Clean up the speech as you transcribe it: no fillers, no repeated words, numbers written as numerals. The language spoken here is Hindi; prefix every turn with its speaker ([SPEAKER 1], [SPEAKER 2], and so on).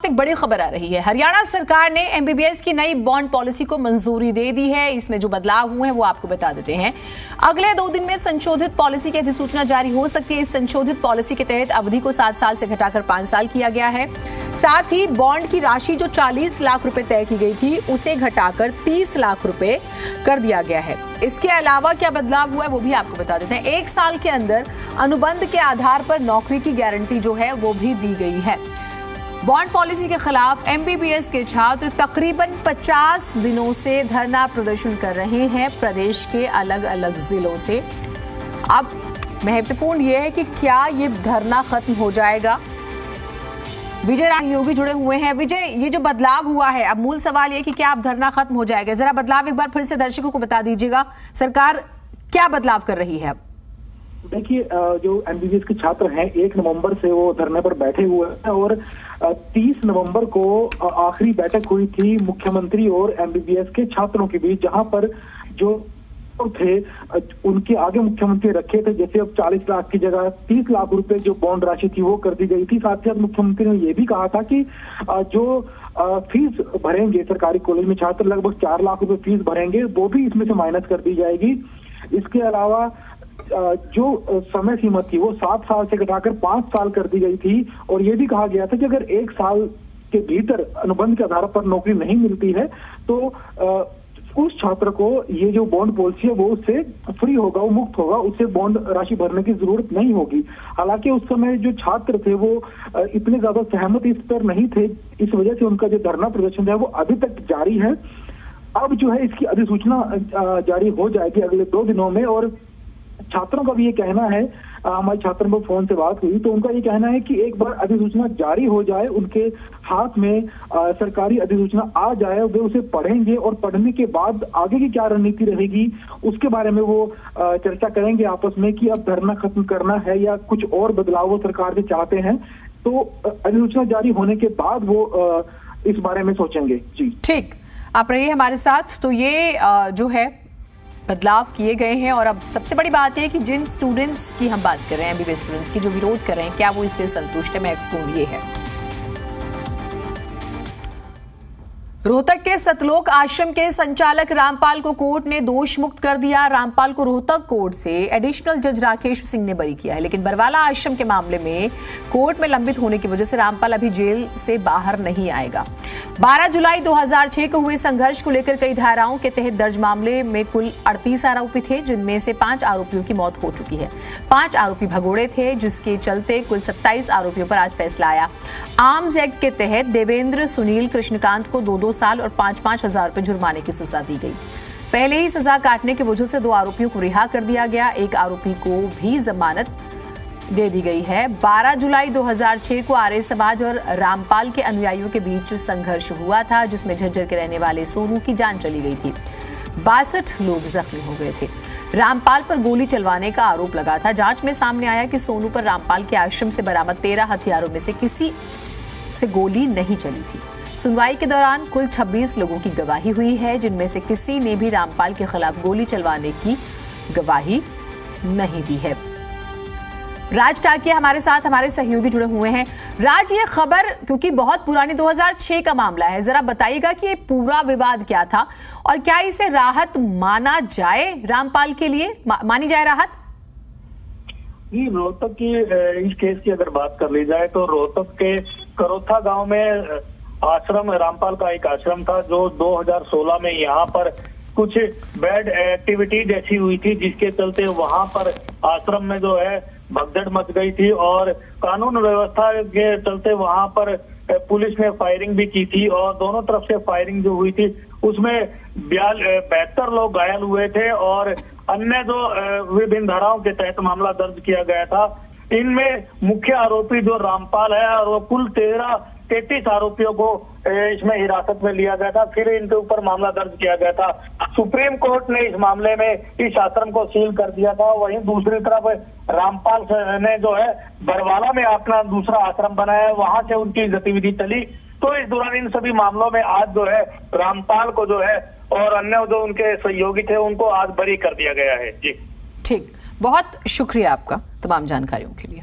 [SPEAKER 1] एक बड़ी खबर आ रही है। हरियाणा सरकार ने एमबीबीएस की नई बॉन्ड पॉलिसी को मंजूरी दे दी है। इसमें जो बदलाव हुए हैं वो आपको बता देते हैं। अगले 2 दिन में संशोधित पॉलिसी की अधिसूचना जारी हो सकती है। इस संशोधित पॉलिसी के तहत अवधि को 7 साल से घटाकर 5 साल किया गया है। साथ ही बॉन्ड की राशि जो 40 लाख रुपए तय की गई थी उसे घटाकर 30 लाख रुपए कर दिया गया है। इसके अलावा क्या बदलाव हुआ है वो भी आपको बता देते हैं। 1 साल के अंदर अनुबंध के आधार पर नौकरी की गारंटी जो है वो भी दी गई है। बॉन्ड पॉलिसी के खिलाफ एमबीबीएस के छात्र तकरीबन 50 दिनों से धरना प्रदर्शन कर रहे हैं प्रदेश के अलग अलग जिलों से। अब महत्वपूर्ण यह है कि क्या ये धरना खत्म हो जाएगा। विजय योगी जुड़े हुए हैं। विजय, ये जो बदलाव हुआ है, अब मूल सवाल ये कि क्या अब धरना खत्म हो जाएगा। जरा बदलाव एक बार फिर से दर्शकों को बता दीजिएगा, सरकार क्या बदलाव कर रही है।
[SPEAKER 2] देखिए, जो एमबीबीएस के छात्र हैं 1 नवंबर से वो धरने पर बैठे हुए हैं और 30 नवंबर को आखिरी बैठक हुई थी मुख्यमंत्री और एमबीबीएस के छात्रों के बीच, जहां पर जो थे उनके आगे मुख्यमंत्री रखे थे। जैसे अब 40 लाख की जगह 30 लाख रुपए जो बॉन्ड राशि थी वो कर दी गई थी। साथ ही साथ मुख्यमंत्री ने ये भी कहा था कि जो फीस भरेंगे सरकारी कॉलेज में छात्र, लगभग 4 लाख रुपए फीस भरेंगे, वो भी इसमें से माइनस कर दी जाएगी। इसके अलावा जो समय सीमा थी वो 7 साल से घटाकर 5 साल कर दी गई थी और ये भी कहा गया था कि अगर 1 साल के भीतर अनुबंध के आधार पर नौकरी नहीं मिलती है तो उस छात्र को ये जो बॉन्ड पॉलिसी है वो उससे फ्री होगा, वो मुक्त होगा, उससे बॉन्ड राशि भरने की जरूरत नहीं होगी। हालांकि उस समय जो छात्र थे वो इतने ज्यादा सहमत इस पर नहीं थे, इस वजह से उनका जो धरना प्रदर्शन है वो अभी तक जारी है। अब जो है इसकी अधिसूचना जारी हो जाएगी अगले 2 दिनों में और छात्रों का भी ये कहना है, हमारे छात्रों को फोन से बात हुई तो उनका ये कहना है कि एक बार अधिसूचना जारी हो जाए, उनके हाथ में सरकारी अधिसूचना आ जाए, वे उसे पढ़ेंगे और पढ़ने के बाद आगे की क्या रणनीति रहेगी उसके बारे में वो चर्चा करेंगे आपस में कि अब धरना खत्म करना है या कुछ और बदलाव वो सरकार के चाहते हैं। तो अधिसूचना जारी होने के बाद वो इस बारे में सोचेंगे। जी
[SPEAKER 1] ठीक, आप रहिए हमारे साथ। तो ये जो है बदलाव किए गए हैं और अब सबसे बड़ी बात है कि जिन स्टूडेंट्स की हम बात कर रहे हैं, एमबीबीएस स्टूडेंट्स की जो विरोध कर रहे हैं, क्या वो इससे संतुष्ट है। महत्वपूर्ण ये है। रोहतक के सतलोक आश्रम के संचालक रामपाल को कोर्ट ने दोष मुक्त कर दिया। रामपाल को रोहतक कोर्ट से एडिशनल जज राकेश सिंह ने बरी किया है, लेकिन बरवाला आश्रम के मामले में कोर्ट में लंबित होने की वजह से रामपाल अभी जेल से बाहर नहीं आएगा। 12 जुलाई 2006 को हुए संघर्ष को लेकर कई धाराओं के तहत दर्ज मामले में कुल 38 आरोपी थे, जिनमें से 5 आरोपियों की मौत हो चुकी है। 5 आरोपी भगोड़े थे, जिसके चलते कुल 27 आरोपियों पर आज फैसला आया। आर्म्स एक्ट के तहत देवेंद्र, सुनील, कृष्णकांत को 2-2 साल और 5-5 हजार रुपए जुर्माने की सजा दी गई। पहले ही सजा काटने की वजह से 2 आरोपियों को रिहा कर दिया गया। 1 आरोपी को भी जमानत दे दी गई है। 12 जुलाई 2006 को आर्य समाज और रामपाल के अनुयायियों के बीच संघर्ष हुआ था, जिसमें झज्जर के रहने वाले सोनू की जान चली गई थी। 62 लोग जख्मी हो गए थे। रामपाल पर गोली चलवाने का आरोप लगा था। जांच में सामने आया कि सोनू पर रामपाल के आश्रम से बरामद 13 हथियारों में से किसी से गोली नहीं चली थी। सुनवाई के दौरान कुल 26 लोगों की गवाही हुई है, जिनमें से किसी ने भी रामपाल के खिलाफ गोली चलवाने की गवाही नहीं दी है। राज टाकिया हमारे साथ, हमारे सहयोगी जुड़े हुए हैं। राज, ये खबर क्योंकि बहुत पुरानी 2006 का मामला है, जरा बताइएगा कि ये पूरा विवाद क्या था और क्या इसे राहत माना जाए रामपाल के लिए, मानी जाए राहत?
[SPEAKER 3] जी, रोहतक की इस केस की अगर बात कर ली जाए तो रोहतक के करोथा गांव में आश्रम, रामपाल का एक आश्रम था जो 2016 में यहाँ पर कुछ बैड एक्टिविटी जैसी हुई थी, जिसके चलते वहां पर आश्रम में जो है भगदड़ मच गई थी और कानून व्यवस्था के चलते वहां पर पुलिस ने फायरिंग भी की थी और दोनों तरफ से फायरिंग जो हुई थी उसमें 72 लोग घायल हुए थे और अन्य जो विभिन्न धाराओं के तहत मामला दर्ज किया गया था। इनमें मुख्य आरोपी जो रामपाल है और वो कुल 33 आरोपियों को इसमें हिरासत में लिया गया था, फिर इनके ऊपर मामला दर्ज किया गया था। सुप्रीम कोर्ट ने इस मामले में इस आश्रम को सील कर दिया था। वहीं दूसरी तरफ रामपाल ने जो है बरवाला में अपना दूसरा आश्रम बनाया, वहां से उनकी गतिविधि चली। तो इस दौरान इन सभी मामलों में आज जो है रामपाल को जो है और अन्य जो उनके सहयोगी थे उनको आज बरी कर दिया गया है। जी
[SPEAKER 1] ठीक, बहुत शुक्रिया आपका तमाम जानकारियों के लिए।